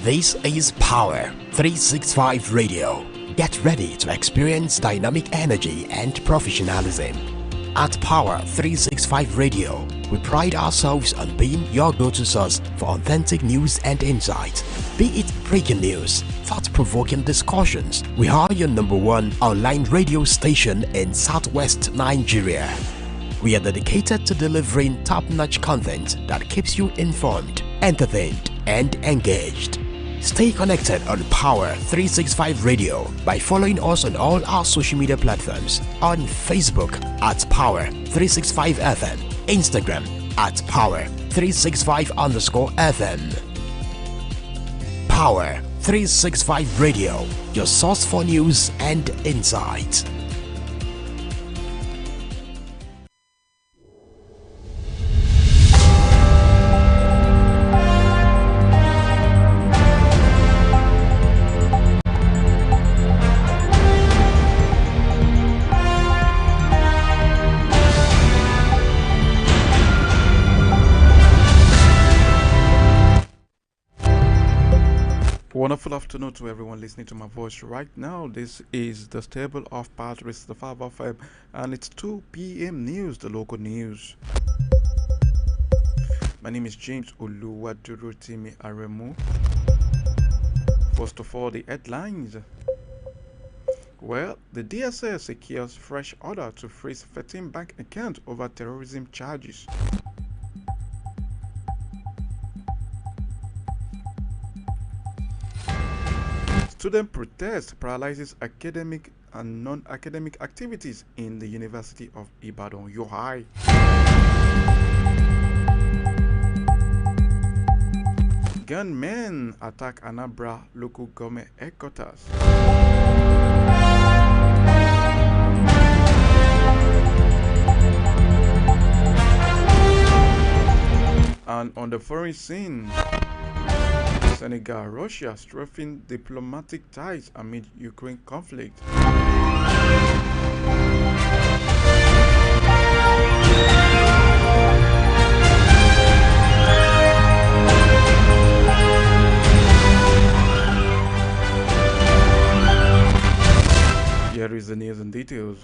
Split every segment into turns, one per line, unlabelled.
This is Power 365 Radio. Get ready to experience dynamic energy and professionalism. At Power 365 Radio, we pride ourselves on being your go-to source for authentic news and insight. Be it breaking news, thought-provoking discussions, we are your #1 online radio station in Southwest Nigeria. We are dedicated to delivering top-notch content that keeps you informed, entertained, and engaged. Stay connected on Power 365 Radio by following us on all our social media platforms, on Facebook at Power 365 FM, Instagram at Power 365_FM. Power 365 Radio, your source for news and insight.
Wonderful afternoon to everyone listening to my voice right now. This is the stable of Power 365 FM, and it's 2 p.m. news, the local news. My name is James Oluwadurotimi Aremu. First of all, the headlines. Well, the DSS secures fresh order to freeze 13 bank accounts over terrorism charges. Student protest paralyzes academic and non-academic activities in the University of Ibadan, UI. Gunmen attack Anambra local government headquarters. And on the foreign scene, Senegal, Russia strengthening diplomatic ties amid Ukraine conflict. Here is the news and details.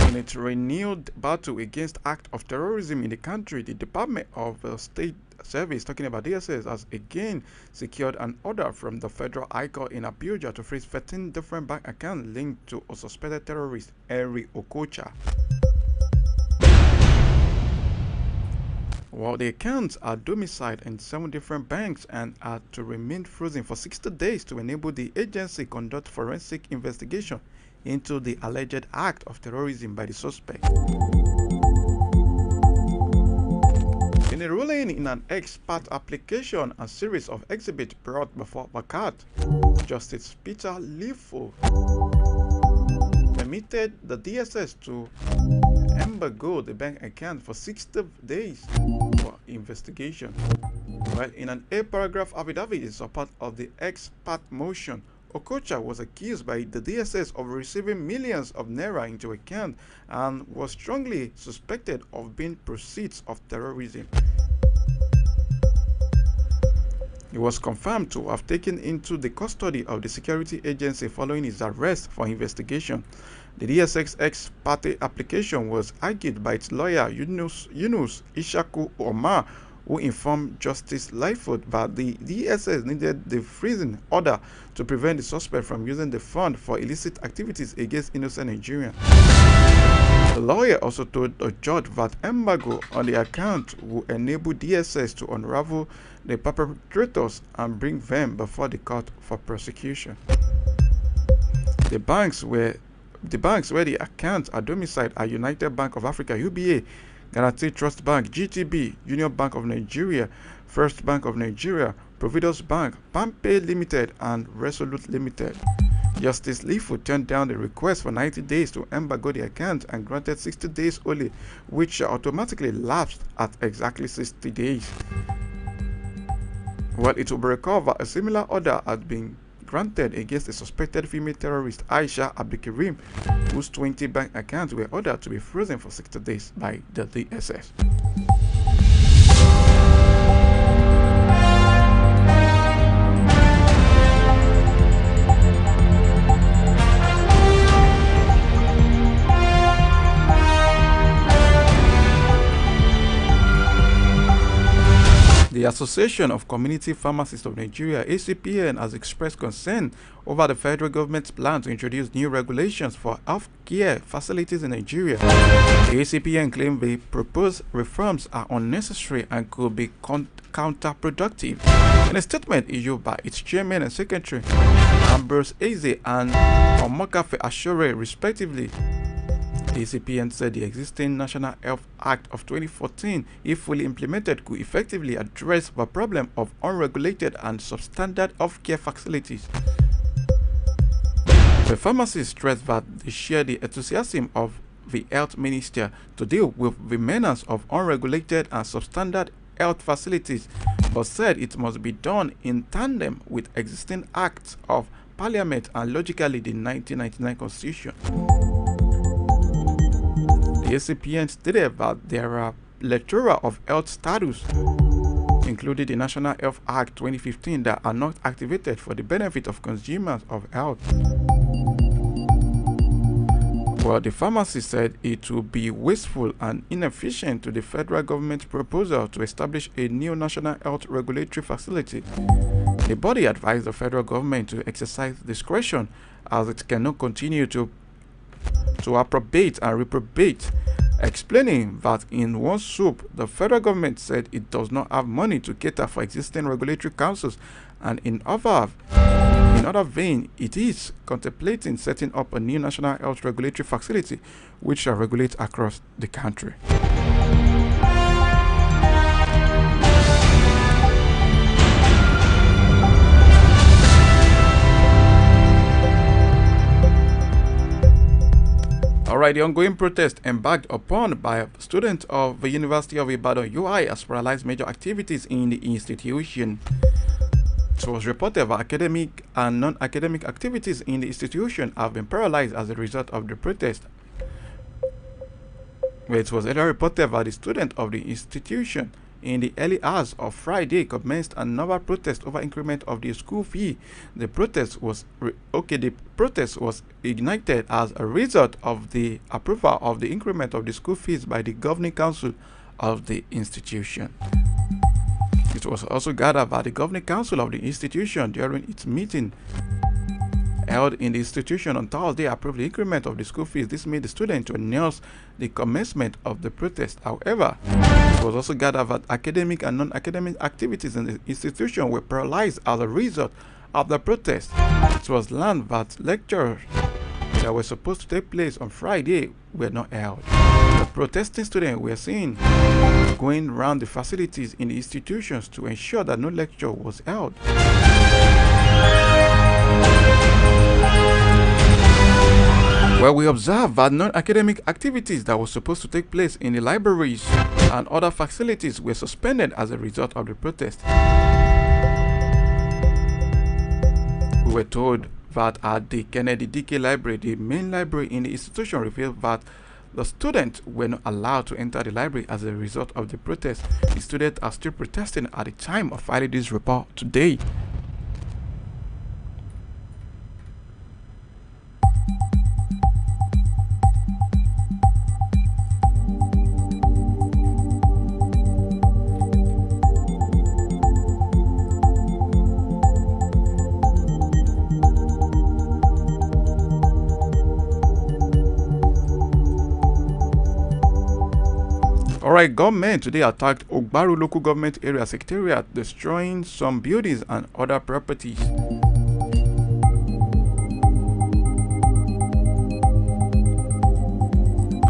In its renewed battle against acts of terrorism in the country, the Department of State Service, talking about DSS, has again secured an order from the Federal High Court in Abuja to freeze 13 different bank accounts linked to a suspected terrorist, Henry Okocha. While the accounts are domiciled in 7 different banks and are to remain frozen for 60 days to enable the agency conduct forensic investigation into the alleged act of terrorism by the suspect. In a ruling in an ex-parte application, a series of exhibits brought before Bakat, Justice Peter Lifo permitted the DSS to embargo the bank account for 60 days for investigation. While in an 8-paragraph affidavit in support of the ex-parte motion, Okocha was accused by the DSS of receiving millions of naira into account and was strongly suspected of being proceeds of terrorism. He was confirmed to have taken into the custody of the security agency following his arrest for investigation. The DSS ex parte application was argued by its lawyer Yunus Ishaku Omar, who informed Justice Lightfoot that the DSS needed the freezing order to prevent the suspect from using the fund for illicit activities against innocent Nigerians. The lawyer also told the judge that embargo on the account will enable DSS to unravel the perpetrators and bring them before the court for prosecution. The banks where the accounts are domiciled are United Bank of Africa (UBA), Guarantee Trust Bank (GTB), Union Bank of Nigeria, First Bank of Nigeria, Providence Bank, Pampay Limited, and Resolute Limited. Justice Lifo turned down the request for 90 days to embargo the account and granted 60 days only, which automatically lapsed at exactly 60 days. While it will be recovered, a similar order had been granted against a suspected female terrorist, Aisha Abdikarim, whose 20 bank accounts were ordered to be frozen for 60 days by the DSS. The Association of Community Pharmacists of Nigeria, ACPN, has expressed concern over the federal government's plan to introduce new regulations for healthcare facilities in Nigeria. The ACPN claimed the proposed reforms are unnecessary and could be counterproductive. In a statement issued by its chairman and secretary, Ambrose Eze and Omokafe Ashore, respectively, the ACPN said the existing National Health Act of 2014, if fully implemented, could effectively address the problem of unregulated and substandard healthcare facilities. The pharmacists stressed that they share the enthusiasm of the health minister to deal with the menace of unregulated and substandard health facilities, but said it must be done in tandem with existing acts of parliament and logically the 1999 constitution. The ACPN stated that there are plethora of health status, including the National Health Act 2015, that are not activated for the benefit of consumers of health. Well, the pharmacist said it would be wasteful and inefficient to the federal government's proposal to establish a new national health regulatory facility. The body advised the federal government to exercise discretion as it cannot continue to approbate and reprobate, explaining that in one swoop, the federal government said it does not have money to cater for existing regulatory councils, and in other vein, it is contemplating setting up a new national health regulatory facility which shall regulate across the country. Alright, the ongoing protest embarked upon by students of the University of Ibadan UI has paralyzed major activities in the institution. It was reported that academic and non-academic activities in the institution have been paralyzed as a result of the protest. It was earlier reported that the students of the institution in the early hours of Friday commenced another protest over increment of the school fee. The protest was ignited as a result of the approval of the increment of the school fees by the governing council of the institution. It was also gathered by the governing council of the institution during its meeting held in the institution on Thursday approved the increment of the school fees. This made the students to announce the commencement of the protest. However, it was also gathered that academic and non-academic activities in the institution were paralyzed as a result of the protest. It was learned that lectures that were supposed to take place on Friday were not held. The protesting students were seen going around the facilities in the institutions to ensure that no lecture was held. Well, we observed that non-academic activities that were supposed to take place in the libraries and other facilities were suspended as a result of the protest. We were told that at the Kennedy DK Library, the main library in the institution, revealed that the students were not allowed to enter the library as a result of the protest. The students are still protesting at the time of filing this report today. Alright, government today attacked Ogbaru local government area secretariat, destroying some buildings and other properties.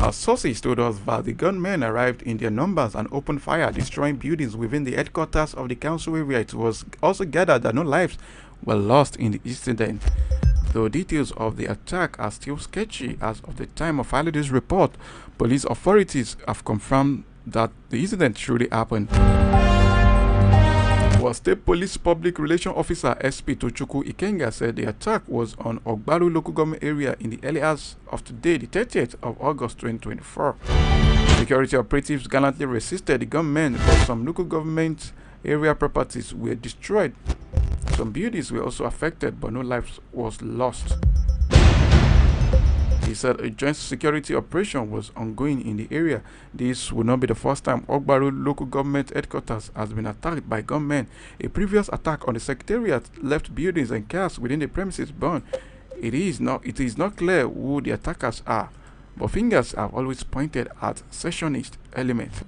Our sources told us that the gunmen arrived in their numbers and opened fire, destroying buildings within the headquarters of the council area. It was also gathered that no lives were lost in the incident. Though details of the attack are still sketchy as of the time of filing this report, police authorities have confirmed that the incident truly happened. Well, State Police Public Relations Officer SP Tochukwu Ikenga said the attack was on Ogbaru local government area in the early hours of today, the 30th of August 2024. Security operatives gallantly resisted the gunmen, but some local government area properties were destroyed. Some buildings were also affected, but no life was lost. The He said a joint security operation was ongoing in the area. This will not be the first time Ogbaru local government headquarters has been attacked by gunmen. A previous attack on the secretariat left buildings and cars within the premises burned. It is not clear who the attackers are, but fingers have always pointed at secessionist elements.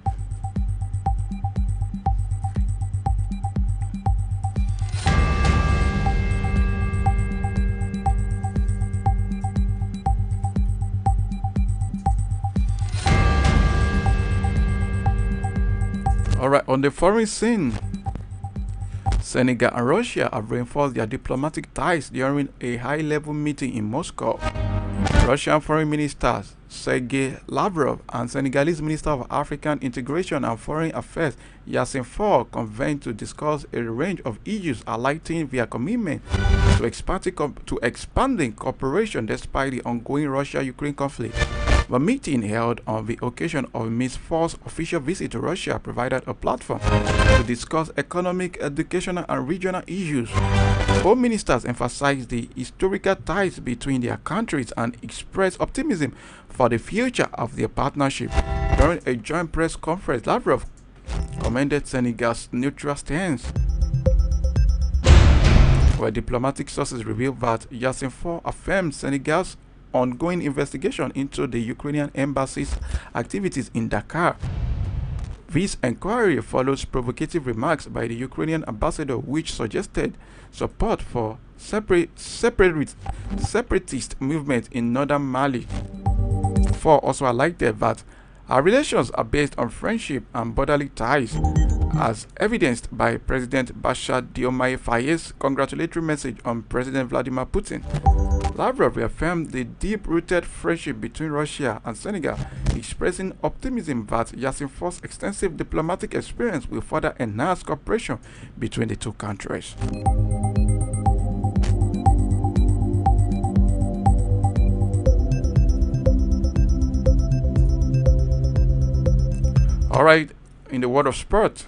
Alright, on the foreign scene, Senegal and Russia have reinforced their diplomatic ties during a high-level meeting in Moscow. Russian Foreign Minister Sergei Lavrov and Senegalese Minister of African Integration and Foreign Affairs Yassine Fall convened to discuss a range of issues highlighting their commitment to expanding cooperation despite the ongoing Russia-Ukraine conflict. The meeting held on the occasion of Ms. Fall's official visit to Russia provided a platform to discuss economic, educational, and regional issues. Both ministers emphasized the historical ties between their countries and expressed optimism for the future of their partnership. During a joint press conference, Lavrov commended Senegal's neutral stance, where diplomatic sources revealed that Yassine Fall affirmed Senegal's ongoing investigation into the Ukrainian embassy's activities in Dakar. This inquiry follows provocative remarks by the Ukrainian ambassador which suggested support for separatist movement in northern Mali. Fall also highlighted that our relations are based on friendship and brotherly ties, as evidenced by President Bashar Diomaye Faye's congratulatory message on President Vladimir Putin. Lavrov reaffirmed the deep-rooted friendship between Russia and Senegal, expressing optimism that Yassine Fall's extensive diplomatic experience will further enhance cooperation between the two countries. Alright, in the world of sport,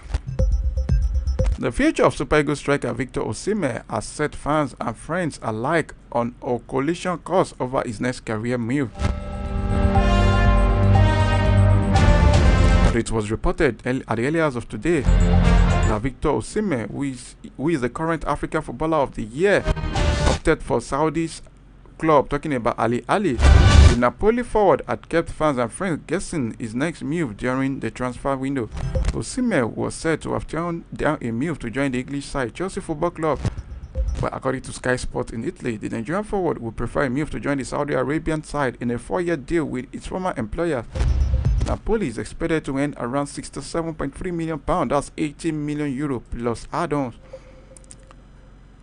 the future of Super Eagles striker Victor Osimhen has set fans and friends alike on a collision course over his next career move. But it was reported at the early hours of today that Victor Osimhen, who is the current African Footballer of the Year, opted for Saudi's club, talking about Ali Ali. The Napoli forward had kept fans and friends guessing his next move during the transfer window. Osimhen was said to have turned down a move to join the English side Chelsea Football Club, but according to Sky Sports in Italy, the Nigerian forward would prefer a move to join the Saudi Arabian side in a 4-year deal with its former employer. Napoli is expected to earn around £67.3 million, that's €18 million plus add-ons.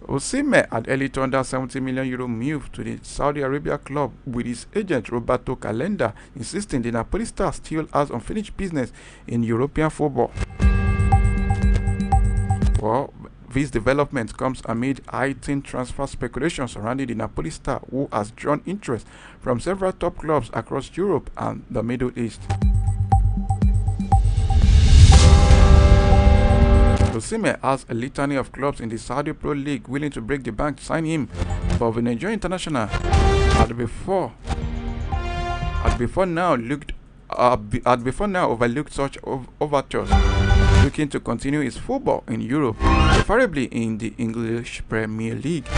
Osimhen had early turned down €70 million move to the Saudi Arabia club, with his agent Roberto Calenda insisting the Napoli star still has unfinished business in European football. Well, this development comes amid heightened transfer speculation surrounding the Napoli star, who has drawn interest from several top clubs across Europe and the Middle East. Osimhen has a litany of clubs in the Saudi Pro League willing to break the bank to sign him, but the Nigerian international had before now overlooked such overtures, looking to continue his football in Europe, preferably in the English Premier League.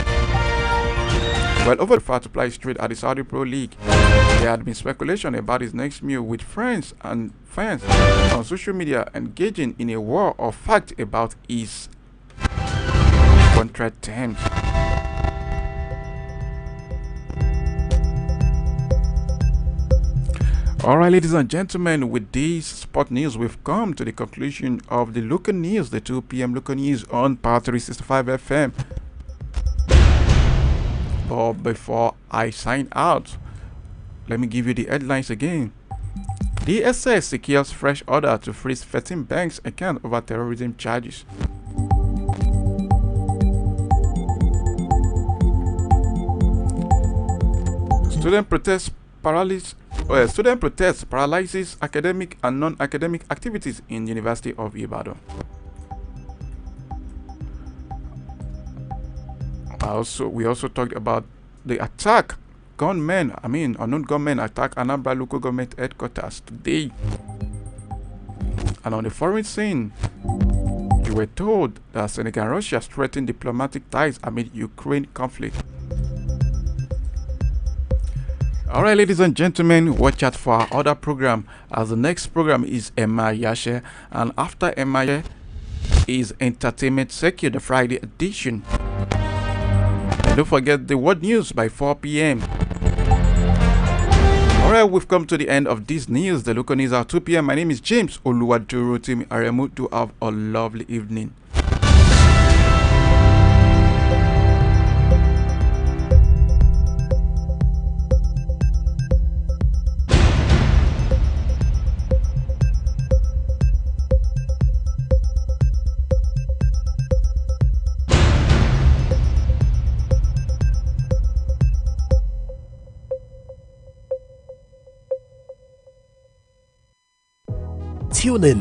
While preferred to play straight at the Saudi Pro League, there had been speculation about his next move, with friends and fans on social media engaging in a war of fact about his contract terms. Alright, ladies and gentlemen, with this sport news, we've come to the conclusion of the local news, the 2 p.m. local news on Power365 FM. But before I sign out, let me give you the headlines again. The SS secures fresh order to freeze 13 banks' account over terrorism charges. Student protest paralyzes academic and non-academic activities in University of Ibadan. We also talked about the attack unknown gunmen attack Anambra local government headquarters today. And on the foreign scene, we were told that Senegal and Russia strengthen diplomatic ties amid Ukraine conflict. Alright, ladies and gentlemen, watch out for our other program, as the next program is Emma Yashe, and after Emma Yashe is Entertainment Secure, the Friday edition. And don't forget the World News by 4 p.m. Alright, we've come to the end of this news. The local news at 2 p.m. My name is James Oluwadurotimi Aremu. Do have a lovely evening.
Tune in